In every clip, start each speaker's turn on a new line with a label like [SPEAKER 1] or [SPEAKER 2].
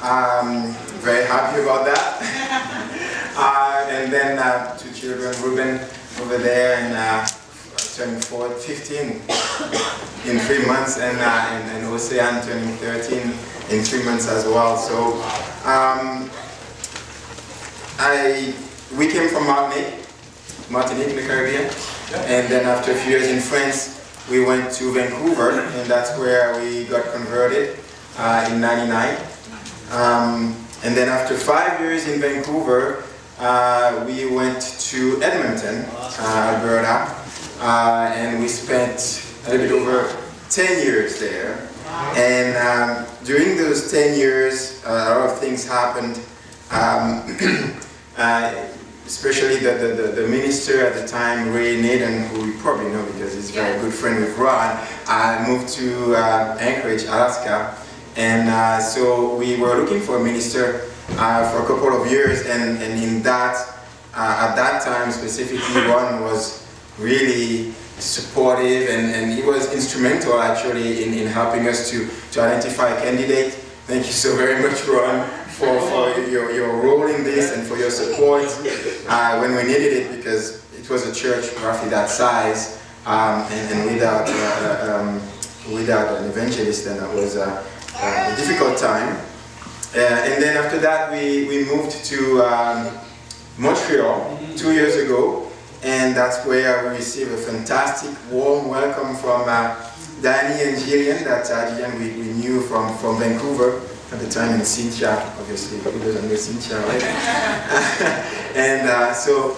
[SPEAKER 1] Very happy about that. And then 2 children, Ruben over there and turning 15 in 3 months, and Ocean turning 13 in 3 months as well. So we came from Martinique in the Caribbean, and then after a few years in France, we went to Vancouver, and that's where we got converted in '99. And then after 5 years in Vancouver, we went to Edmonton, Alberta, and we spent a little bit over 10 years there. And during those 10 years, a lot of things happened. Especially the minister at the time, Ray Naden, who you probably know because he's a very good friend with Ron, moved to Anchorage, Alaska. And so we were looking for a minister for a couple of years, and in that, at that time specifically, Ron was really supportive, and he was instrumental actually in helping us to identify a candidate. Thank you so very much, Ron, for your role in this and for your support when we needed it, because it was a church roughly that size, and without an evangelist, then it was a difficult time. And then after that, we moved to Montreal 2 years ago, and that's where we received a fantastic warm welcome from Danny and Jillian, that Jillian we knew from Vancouver at the time, and Cynthia, obviously, who doesn't know Cynthia, right? And so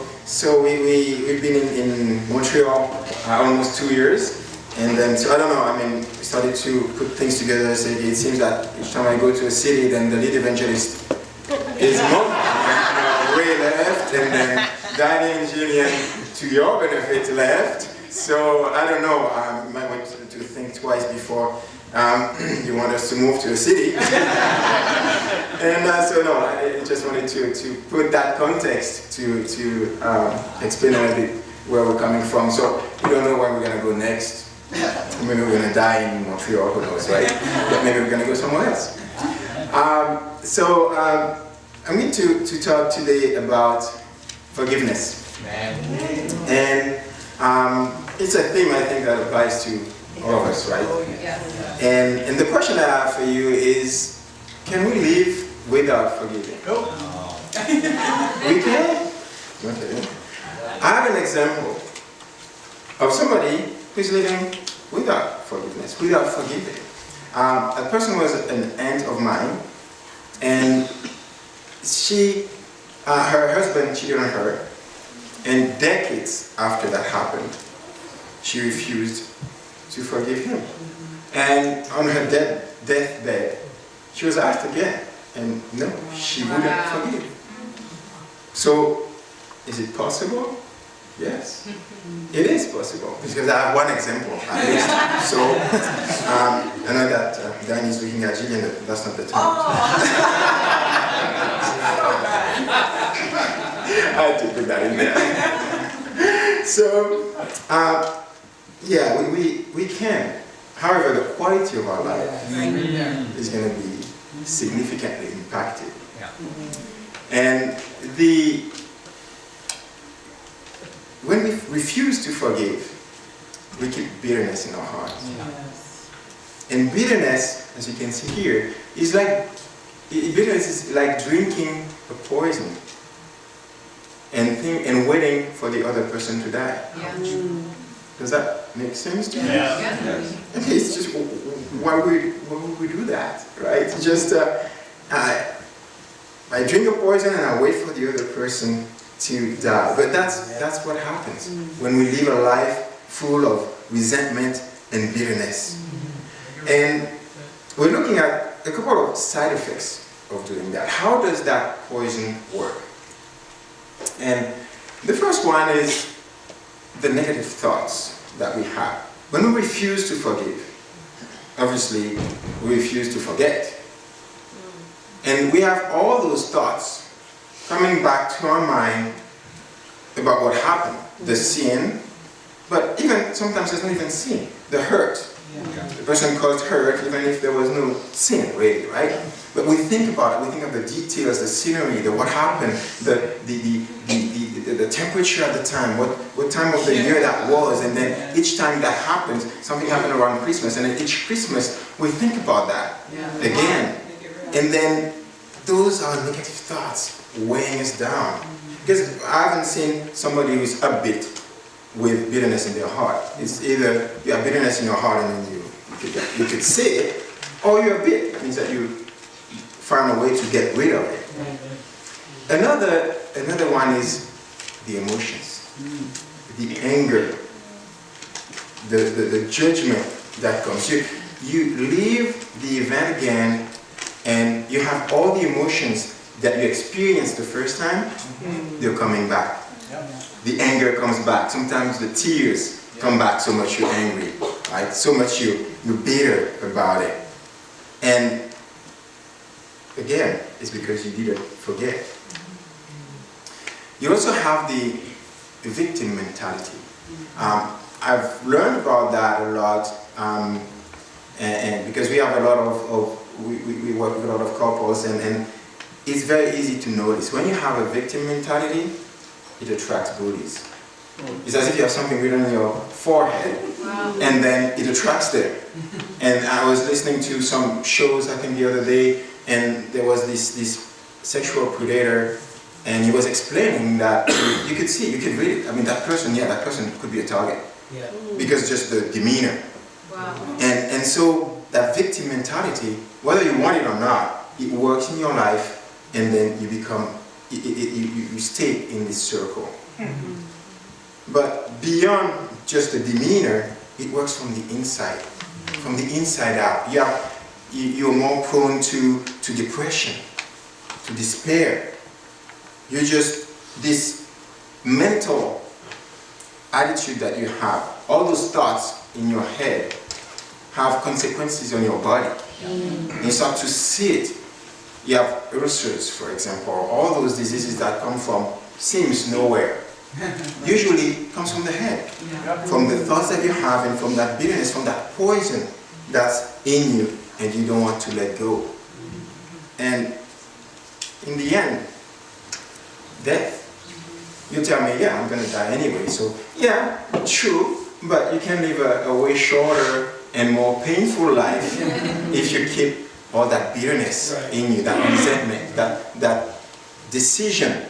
[SPEAKER 1] we've been in Montreal almost 2 years, and then, so I don't know, I mean, we started to put things together. So it seems that each time I go to a city, then the lead evangelist is more, Ray left, and then Danny and Jillian, to your benefit, left. So I don't know, you might want to think twice before you want us to move to a city. And so no, I just wanted to put that context to explain a little bit where we're coming from. So we don't know where we're going to go next. Maybe we're going to die in Montreal, who knows, right? But maybe we're going to go somewhere else. I'm going to talk today about forgiveness. And it's a theme I think that applies to all of us, right? And the question I have for you is, can we live without forgiving? We can? Okay. I have an example of somebody who's living without forgiveness, without forgiving. A person was an aunt of mine, and her husband cheated on her, and decades after that happened, she refused to forgive him. And on her deathbed, she was asked again, and no, she wouldn't forgive. So, is it possible? Yes, it is possible, because I have one example at least. So, I know that Danny's looking at Jillian, that's not the time. I had to put that in there. So, yeah, we can. However, the quality of our life is going to be significantly impacted. And when we refuse to forgive, we keep bitterness in our hearts. And bitterness, as you can see here, is like drinking a poison and waiting for the other person to die. Does that make sense to you? It's just, why would we do that, right? It's just, I drink a poison and I wait for the other person to die. But that's what happens when we live a life full of resentment and bitterness. And we're looking at a couple of side effects of doing that. How does that poison work? And the first one is the negative thoughts that we have. When we refuse to forgive, obviously we refuse to forget. And we have all those thoughts coming back to our mind about what happened, the sin, but even sometimes it's not even sin, the hurt The person caused hurt even if there was no sin, really, right? But we think about it, we think of the details, the scenery, the what happened, the temperature at the time, what time of the year that was, and then each time that happened, something happened around Christmas, and then each Christmas we think about that again. And then those are negative thoughts weighing us down. Because I haven't seen somebody who's upbeat with bitterness in their heart. It's either you have bitterness in your heart and then you could say it, or you're bitter. That means that you find a way to get rid of it. Another one is the emotions, the anger, the judgment that comes. You leave the event again and you have all the emotions that you experienced the first time, they're coming back. The anger comes back. Sometimes the tears come back, so much you're angry, right? So much you're bitter about it. And again, it's because you didn't forget. You also have the victim mentality. I've learned about that a lot, and because we have a lot we work with a lot of couples, and it's very easy to notice. When you have a victim mentality, it attracts bullies. It's as if you have something written on your forehead, and then it attracts them. And I was listening to some shows, I think the other day, and there was this sexual predator, and he was explaining that you could see, you could read it. I mean, that person could be a target. Because just the demeanor. And so that victim mentality, whether you want it or not, it works in your life, and then you become, you stay in this circle. But beyond just the demeanor, it works from the inside. From the inside out. You're more prone to depression, to despair. You're just this mental attitude that you have. All those thoughts in your head have consequences on your body. You start to see it. You have ulcers, for example, all those diseases that come from seems nowhere. Usually comes from the head, from the thoughts that you have, and from that bitterness, from that poison that's in you and you don't want to let go. And in the end, death. You tell me, yeah, I'm going to die anyway. So yeah, true, but you can live a way shorter and more painful life if you keep all that bitterness in you, that resentment, that decision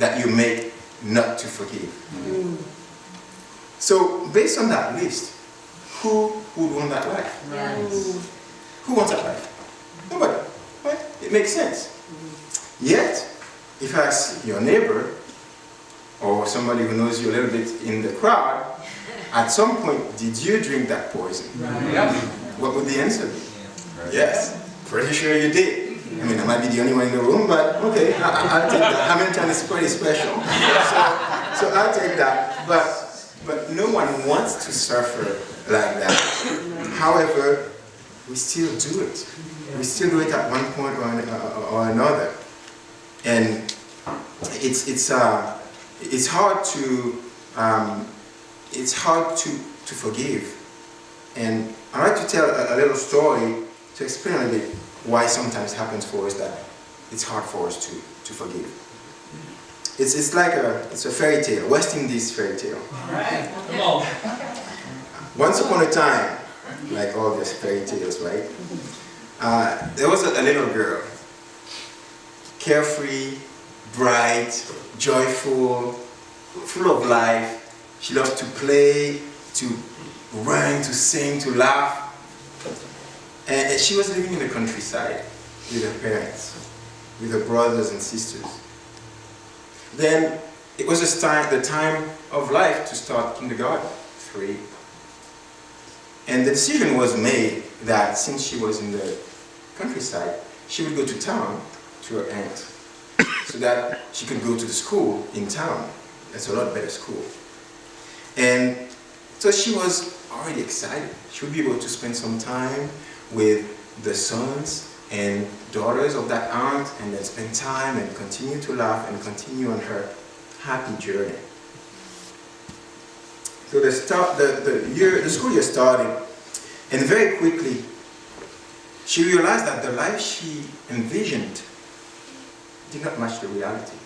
[SPEAKER 1] that you make not to forgive. So based on that list, who would want that life? Who wants that life? Nobody. Right? It makes sense. Yet, if I ask your neighbor or somebody who knows you a little bit in the crowd, at some point, did you drink that poison? What would the answer be? Yes. Pretty sure you did. I mean, I might be the only one in the room, but okay, I'll take that. Hamilton is pretty special. So I'll take that. But no one wants to suffer like that. However, we still do it. We still do it at one point or another. And it's hard to forgive. And I like to tell a little story to explain a little bit why sometimes happens for us that it's hard for us to forgive. It's like a fairy tale, West Indies fairy tale.
[SPEAKER 2] Alright, come on.
[SPEAKER 1] Once upon a time, like all these fairy tales, right? There was a little girl, carefree, bright, joyful, full of life. She loved to play, to run, to sing, to laugh. And she was living in the countryside with her parents, with her brothers and sisters. Then it was the time of life to start kindergarten, 3. And the decision was made that since she was in the countryside, she would go to town to her aunt so that she could go to the school in town. That's a lot better school. And so she was already excited. She would be able to spend some time with the sons and daughters of that aunt, and then spend time and continue to laugh and continue on her happy journey. So the school year started, And very quickly, she realized that the life she envisioned did not match the reality.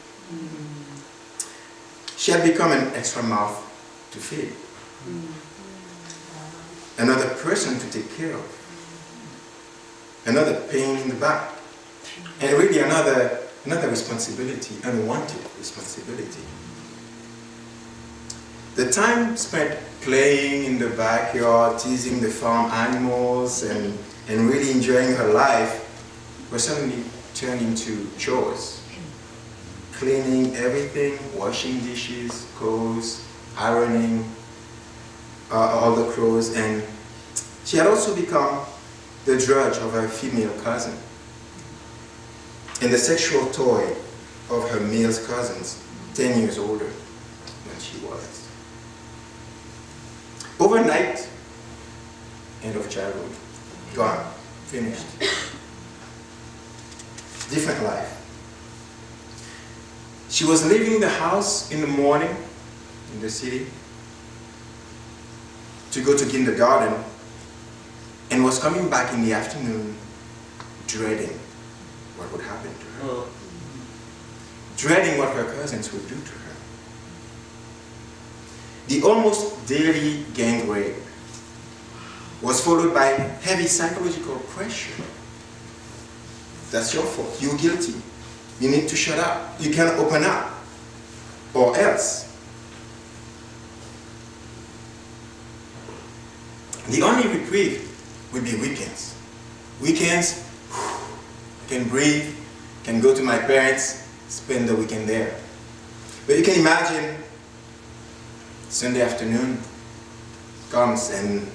[SPEAKER 1] She had become an extra mouth to feed, another person to take care of, another pain in the back, and really another responsibility, unwanted responsibility. The time spent playing in the backyard, teasing the farm animals, and really enjoying her life was suddenly turned into chores. Cleaning everything, washing dishes, clothes, ironing all the clothes, and she had also become the drudge of her female cousin and the sexual toy of her male cousins, 10 years older than she was. Overnight, end of childhood, gone, finished. Different life. She was leaving the house in the morning in the city to go to kindergarten and was coming back in the afternoon dreading what would happen to her. Dreading what her cousins would do to her. The almost daily gang rape was followed by heavy psychological pressure. That's your fault. You're guilty. You need to shut up. You can't open up. Or else. The only reprieve would be weekends. Weekends, I can breathe, can go to my parents, spend the weekend there. But you can imagine Sunday afternoon comes and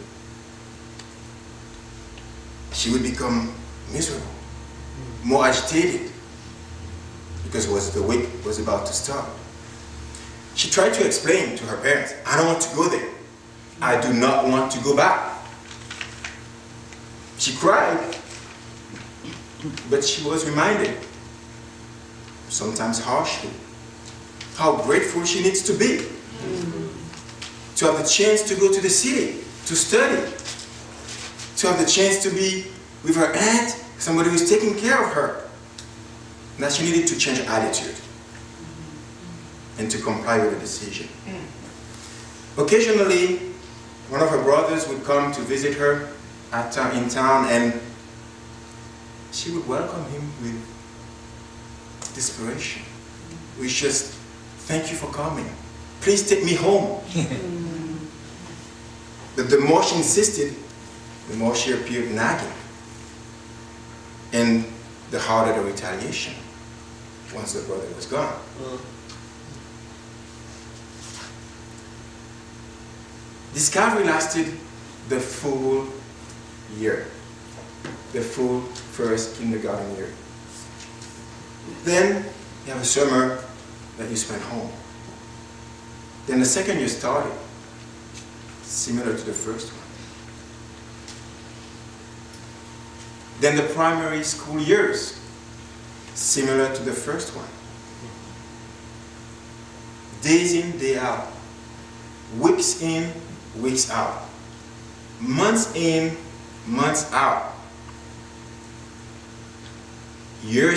[SPEAKER 1] she would become miserable, more agitated, because the week was about to start. She tried to explain to her parents, I don't want to go there. I do not want to go back. She cried, but she was reminded, sometimes harshly, how grateful she needs to be. To have the chance to go to the city, to study, to have the chance to be with her aunt, somebody who's taking care of her. That she needed to change her attitude and to comply with the decision. Occasionally, one of her brothers would come to visit her in town, and she would welcome him with desperation. We just, thank you for coming. Please take me home. But the more she insisted, the more she appeared nagging. And the harder the retaliation once the brother was gone. Discovery lasted the full year, the full first kindergarten year. Then you have a summer that you spend home. Then the second year started, similar to the first one. Then the primary school years, similar to the first one. Days in, day out. Weeks in, weeks out. Months in, months out. Years